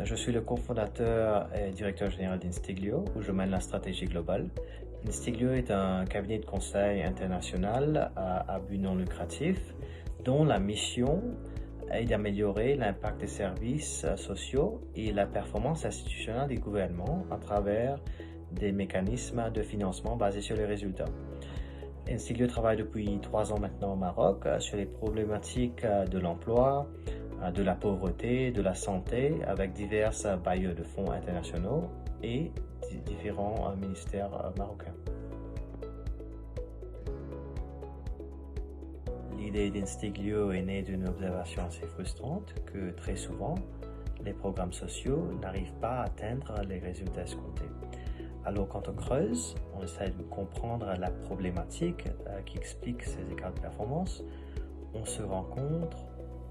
Je suis le cofondateur et directeur général d'Instiglio, où je mène la stratégie globale. Instiglio est un cabinet de conseil international à but non lucratif, dont la mission est d'améliorer l'impact des services sociaux et la performance institutionnelle des gouvernements à travers des mécanismes de financement basés sur les résultats. Instiglio travaille depuis 3 ans maintenant au Maroc sur les problématiques de l'emploi, de la pauvreté, de la santé, avec divers bailleurs de fonds internationaux et différents ministères marocains. L'idée d'Instiglio est née d'une observation assez frustrante que très souvent, les programmes sociaux n'arrivent pas à atteindre les résultats escomptés. Alors quand on creuse, on essaie de comprendre la problématique qui explique ces écarts de performance, on se rend compte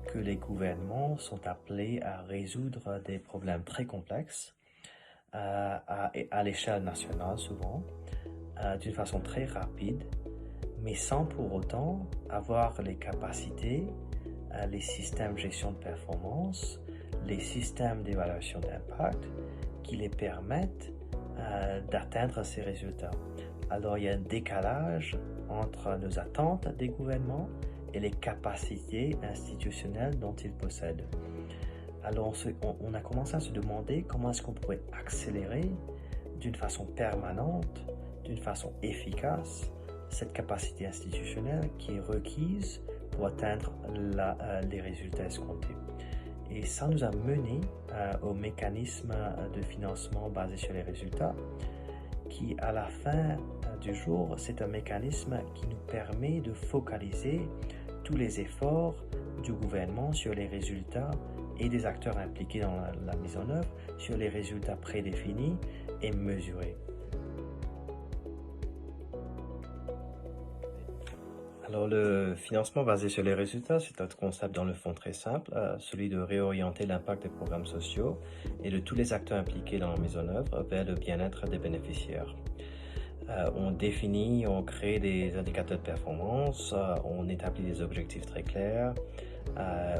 que les gouvernements sont appelés à résoudre des problèmes très complexes à l'échelle nationale souvent, d'une façon très rapide, mais sans pour autant avoir les capacités, les systèmes de gestion de performance, les systèmes d'évaluation d'impact qui les permettent d'atteindre ces résultats. Alors il y a un décalage entre nos attentes des gouvernements et les capacités institutionnelles dont ils possèdent. Alors on a commencé à se demander comment est-ce qu'on pourrait accélérer d'une façon permanente, d'une façon efficace, cette capacité institutionnelle qui est requise pour atteindre les résultats escomptés. Et ça nous a mené au mécanisme de financement basé sur les résultats, qui à la fin du jour, c'est un mécanisme qui nous permet de focaliser tous les efforts du gouvernement sur les résultats et des acteurs impliqués dans la mise en œuvre, sur les résultats prédéfinis et mesurés. Alors le financement basé sur les résultats, c'est un concept dans le fond très simple, celui de réorienter l'impact des programmes sociaux et de tous les acteurs impliqués dans la mise en œuvre vers le bien-être des bénéficiaires. On définit, on crée des indicateurs de performance, on établit des objectifs très clairs,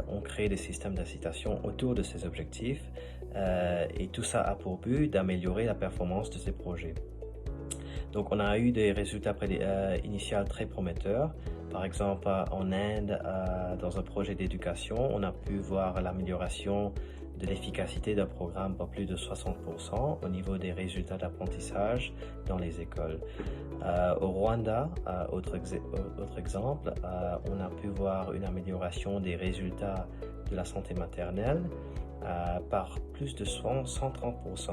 on crée des systèmes d'incitation autour de ces objectifs et tout ça a pour but d'améliorer la performance de ces projets. Donc on a eu des résultats initiaux très prometteurs. Par exemple, en Inde, dans un projet d'éducation, on a pu voir l'amélioration de l'efficacité d'un programme par plus de 60% au niveau des résultats d'apprentissage dans les écoles. Au Rwanda, autre exemple, on a pu voir une amélioration des résultats de la santé maternelle par plus de 130%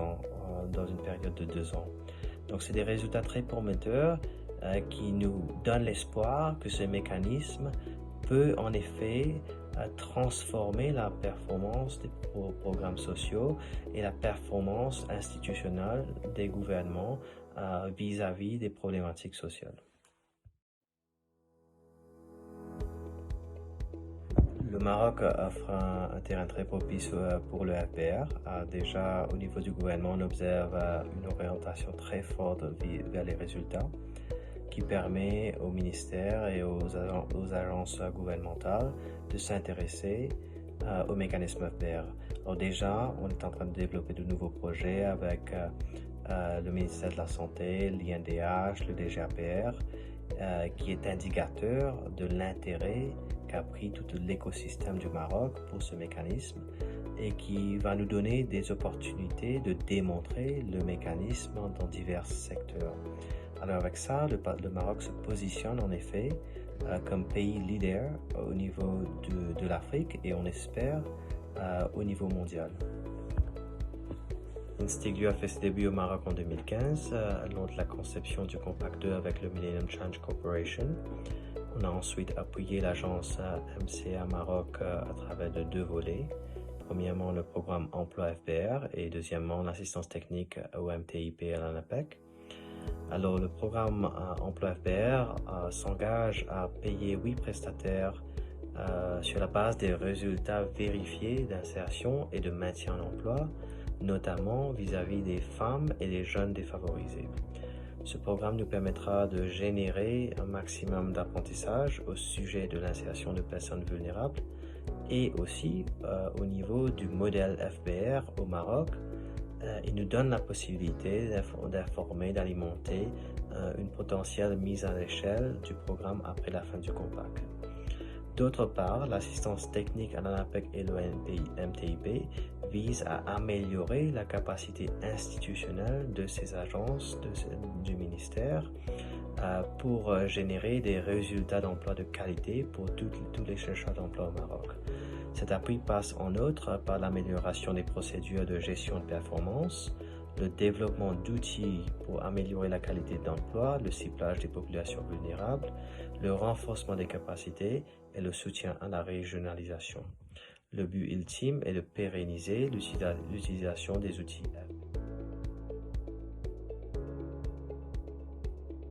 dans une période de 2 ans. Donc c'est des résultats très prometteurs qui nous donnent l'espoir que ce mécanisme peut en effet transformer la performance des programmes sociaux et la performance institutionnelle des gouvernements vis-à-vis des problématiques sociales. Le Maroc offre un terrain très propice pour le FPR. Déjà, au niveau du gouvernement, on observe une orientation très forte vers les résultats qui permet aux ministères et aux agences gouvernementales de s'intéresser au mécanisme FPR. Alors déjà, on est en train de développer de nouveaux projets avec le ministère de la Santé, l'INDH, le DGAPR, qui est indicateur de l'intérêt qu'a pris tout l'écosystème du Maroc pour ce mécanisme et qui va nous donner des opportunités de démontrer le mécanisme dans divers secteurs. Alors avec ça, le Maroc se positionne en effet comme pays leader au niveau de l'Afrique et on espère au niveau mondial. Instiglio a fait ses débuts au Maroc en 2015 lors de la conception du Compact 2 avec le Millennium Change Corporation. On a ensuite appuyé l'agence MCA Maroc à travers de 2 volets. Premièrement, le programme Emploi FPR et deuxièmement, l'assistance technique au MTIP à l'ANAPEC. Alors, le programme Emploi FPR s'engage à payer 8 prestataires sur la base des résultats vérifiés d'insertion et de maintien en emploi, notamment vis-à-vis des femmes et des jeunes défavorisés. Ce programme nous permettra de générer un maximum d'apprentissage au sujet de l'insertion de personnes vulnérables Et aussi, au niveau du modèle FBR au Maroc, il nous donne la possibilité d'informer, d'alimenter une potentielle mise à l'échelle du programme après la fin du compact. D'autre part, l'assistance technique à l'ANAPEC et le MTIP vise à améliorer la capacité institutionnelle de ces agences du ministère pour générer des résultats d'emploi de qualité pour tous les chercheurs d'emploi au Maroc. Cet appui passe en outre par l'amélioration des procédures de gestion de performance, le développement d'outils pour améliorer la qualité d'emploi, le ciblage des populations vulnérables, le renforcement des capacités et le soutien à la régionalisation. Le but ultime est de pérenniser l'utilisation des outils